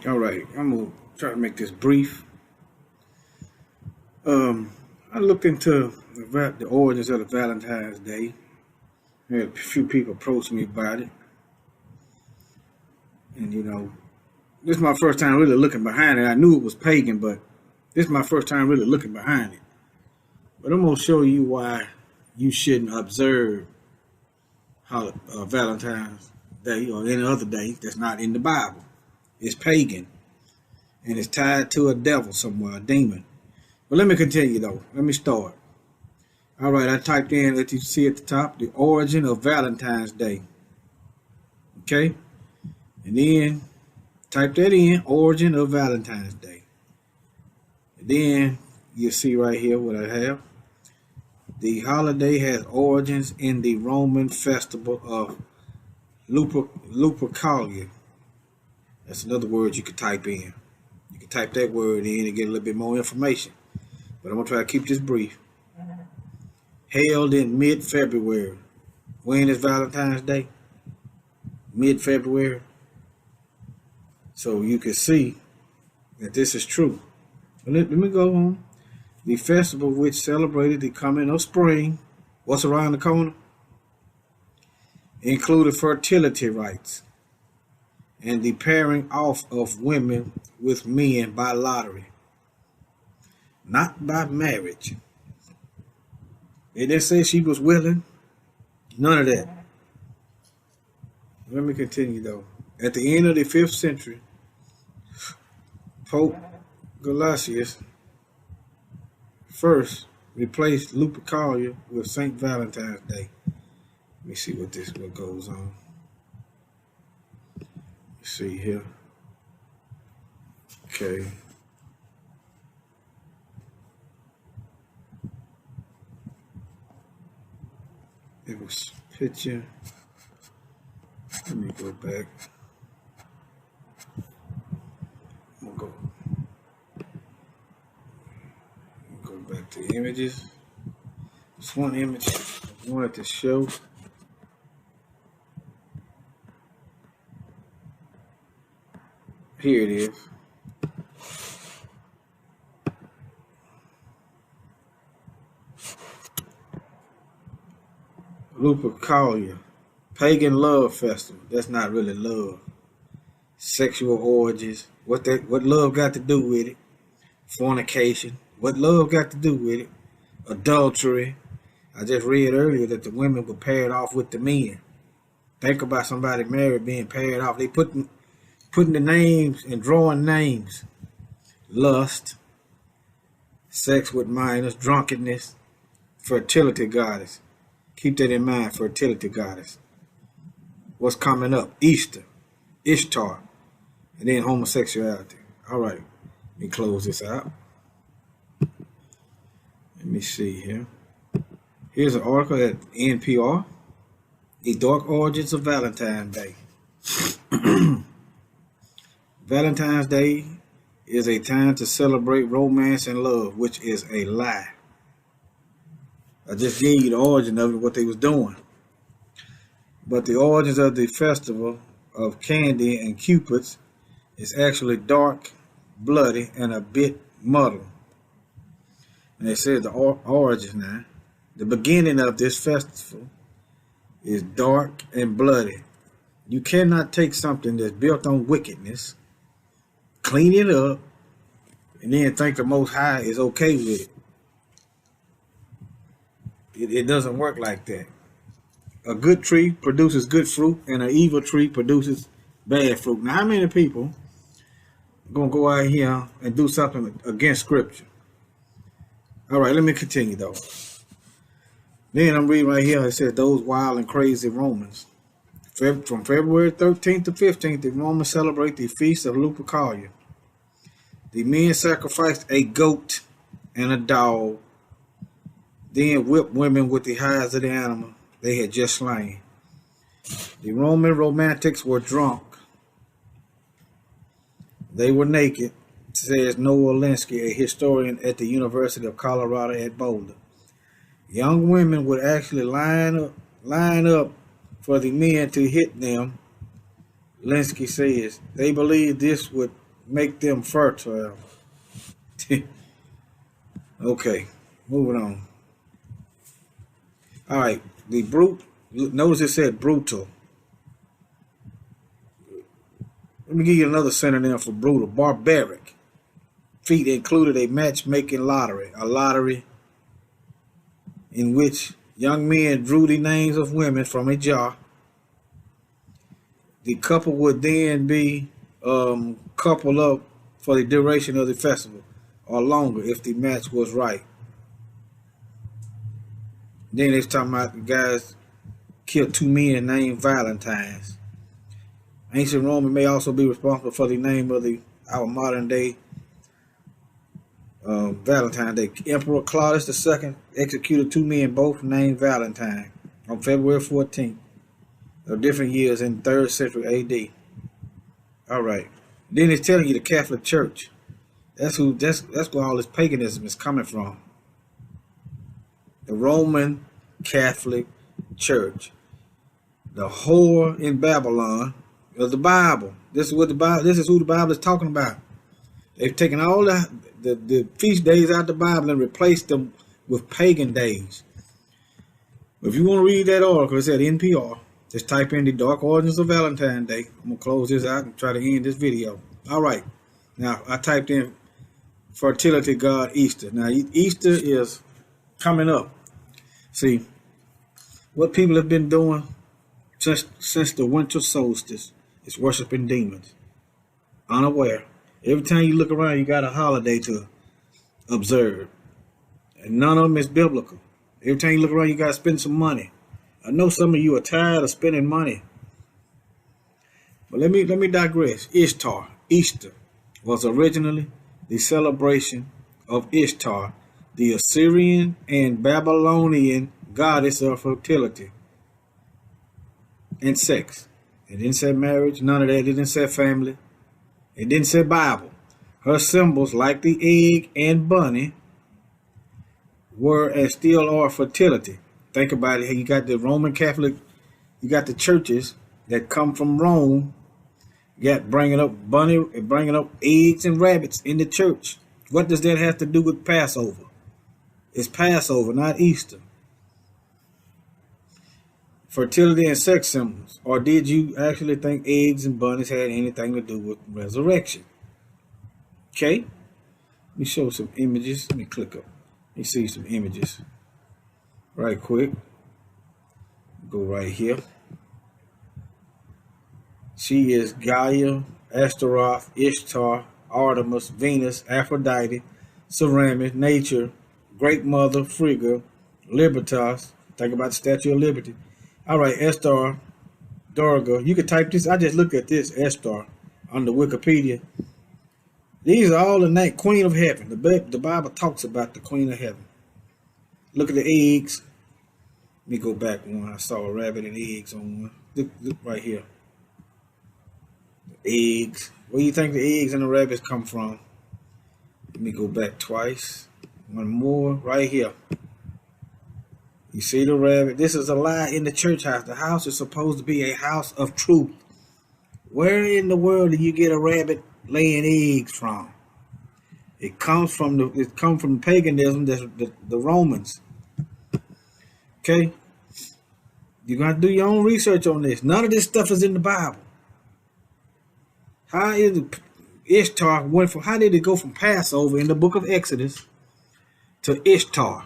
All right, I'm gonna try to make this brief. I looked into the origins of the Valentine's Day. I had a few people approach me about it, and this is my first time really looking behind it. I knew it was pagan, but this is my first time really looking behind it. But I'm gonna show you why you shouldn't observe Valentine's Day or any other day that's not in the Bible. It's pagan, and it's tied to a devil somewhere, a demon. But let me continue though. Let me start. All right, I typed in, let you see at the top, the origin of Valentine's Day. Okay? And then type that in, origin of Valentine's Day. And then you'll see right here what I have. The holiday has origins in the Roman festival of Lupercalia. That's another word you could type in. You can type that word in and get a little bit more information. But I'm going to try to keep this brief. Held in mid-February. When is Valentine's Day? Mid-February. So you can see that this is true. But let me go on. The festival which celebrated the coming of spring, what's around the corner? Included fertility rites and the pairing off of women with men by lottery, not by marriage. They didn't say she was willing. None of that. Let me continue though. At the end of the 5th century, Pope Gelasius first replaced Lupercalia with St. Valentine's Day. Let me see what goes on. Let's see here. Okay. It was picture. Let me go back. I'm gonna go back to images. This one image I wanted to show. Here it is. Lupercalia, pagan love festival. That's not really love. Sexual orgies. What love got to do with it? Fornication. What love got to do with it? Adultery. I just read earlier that the women were paired off with the men. Think about somebody married being paired off. They putting the names and drawing names. Lust, sex with minors, drunkenness, fertility goddess. Keep that in mind, fertility goddess. What's coming up? Easter, Ishtar, and then homosexuality. All right, let me close this out. Let me see here. Here's an article at NPR. The Dark Origins of Valentine's Day. Valentine's Day is a time to celebrate romance and love, which is a lie. I just gave you the origin of it, what they was doing. But the origins of the festival of candy and cupids is actually dark, bloody, and a bit muddled. And they said the origin now. The beginning of this festival is dark and bloody. You cannot take something that's built on wickedness, clean it up, and then think the Most High is okay with it. It doesn't work like that. A good tree produces good fruit, and an evil tree produces bad fruit. Now, how many people are going to go out here and do something against Scripture? All right, let me continue, though. Then I'm reading right here. It says, those wild and crazy Romans. From February 13th to 15th, the Romans celebrate the Feast of Lupercalia. The men sacrificed a goat and a dog, then whipped women with the hides of the animal they had just slain. The Roman romantics were drunk. They were naked, says Noah Linsky, a historian at the University of Colorado at Boulder. Young women would actually line up for the men to hit them. Linsky says they believed this would make them fertile. Okay, moving on. All right, the brute. Notice it said brutal. Let me give you another synonym for brutal. Barbaric. Feat included a matchmaking lottery, a lottery in which young men drew the names of women from a jar. The couple would then be coupled up for the duration of the festival, or longer if the match was right. Then it's talking about the guys killed two men named Valentine's. Ancient Roman may also be responsible for the name of our modern day Valentine's Day. Emperor Claudius II executed two men both named Valentine on February 14th of different years in the 3rd century AD. All right. Then it's telling you the Catholic Church. That's where all this paganism is coming from. The Roman Catholic Church. The whore in Babylon of the Bible. This is who the Bible is talking about. They've taken all the feast days out of the Bible and replaced them with pagan days. If you want to read that article, it's at NPR. Just type in the dark origins of Valentine's Day. I'm going to close this out and try to end this video. All right. Now, I typed in fertility god Easter. Now, Easter is coming up. See, what people have been doing since the winter solstice is worshiping demons. Unaware. Every time you look around, you got a holiday to observe. And none of them is biblical. Every time you look around, you got to spend some money. I know some of you are tired of spending money. But let me digress. Ishtar, Easter, was originally the celebration of Ishtar, the Assyrian and Babylonian goddess of fertility and sex. It didn't say marriage, none of that. It didn't say family. It didn't say Bible. Her symbols, like the egg and bunny, were and still are fertility. Think about it. You got the Roman Catholic, you got the churches that come from Rome, got bringing up eggs and rabbits in the church. What does that have to do with Passover? It's Passover, not Easter. Fertility and sex symbols. Or did you actually think eggs and bunnies had anything to do with resurrection? Okay. Let me show some images. Let me click up. Let me see some images. Right quick. Go right here. She is Gaia, Astaroth, Ishtar, Artemis, Venus, Aphrodite, Ceramic, Nature, Great Mother, Frigga, Libertas. Think about the Statue of Liberty. All right, Estar, Durga. You can type this. I just looked at this, Estar, on the Wikipedia. These are all the name Queen of Heaven. The Bible talks about the Queen of Heaven. Look at the eggs. Let me go back one. I saw a rabbit and eggs on one. Look right here. The eggs. Where do you think the eggs and the rabbits come from? Let me go back twice. One more right here. You see the rabbit? This is a lie in the church house. The house is supposed to be a house of truth. Where in the world do you get a rabbit laying eggs from? It comes from the paganism, the Romans. Okay? You're going to do your own research on this. None of this stuff is in the Bible. How did it go from Passover in the book of Exodus to Ishtar?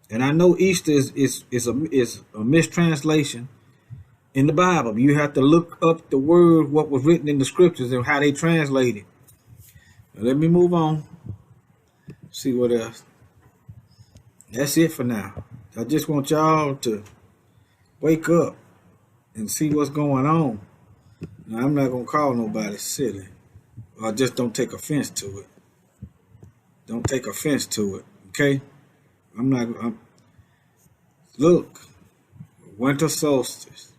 And I know Easter is a mistranslation in the Bible. You have to look up the word, what was written in the scriptures and how they translate it. Now let me move on. See what else. That's it for now. I just want y'all to wake up and see what's going on. Now, I'm not going to call nobody silly. Or just don't take offense to it. Don't take offense to it. Okay? Look, winter solstice.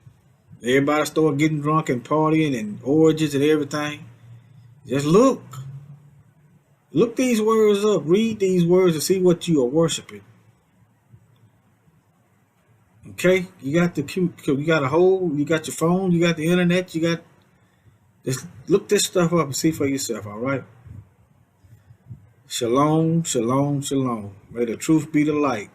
Everybody start getting drunk and partying and orgies and everything. Just look. Look these words up. Read these words and see what you are worshiping. Okay? You got your phone, you got the internet, you got Just look this stuff up and see for yourself, all right? Shalom, shalom, shalom. May the truth be the light.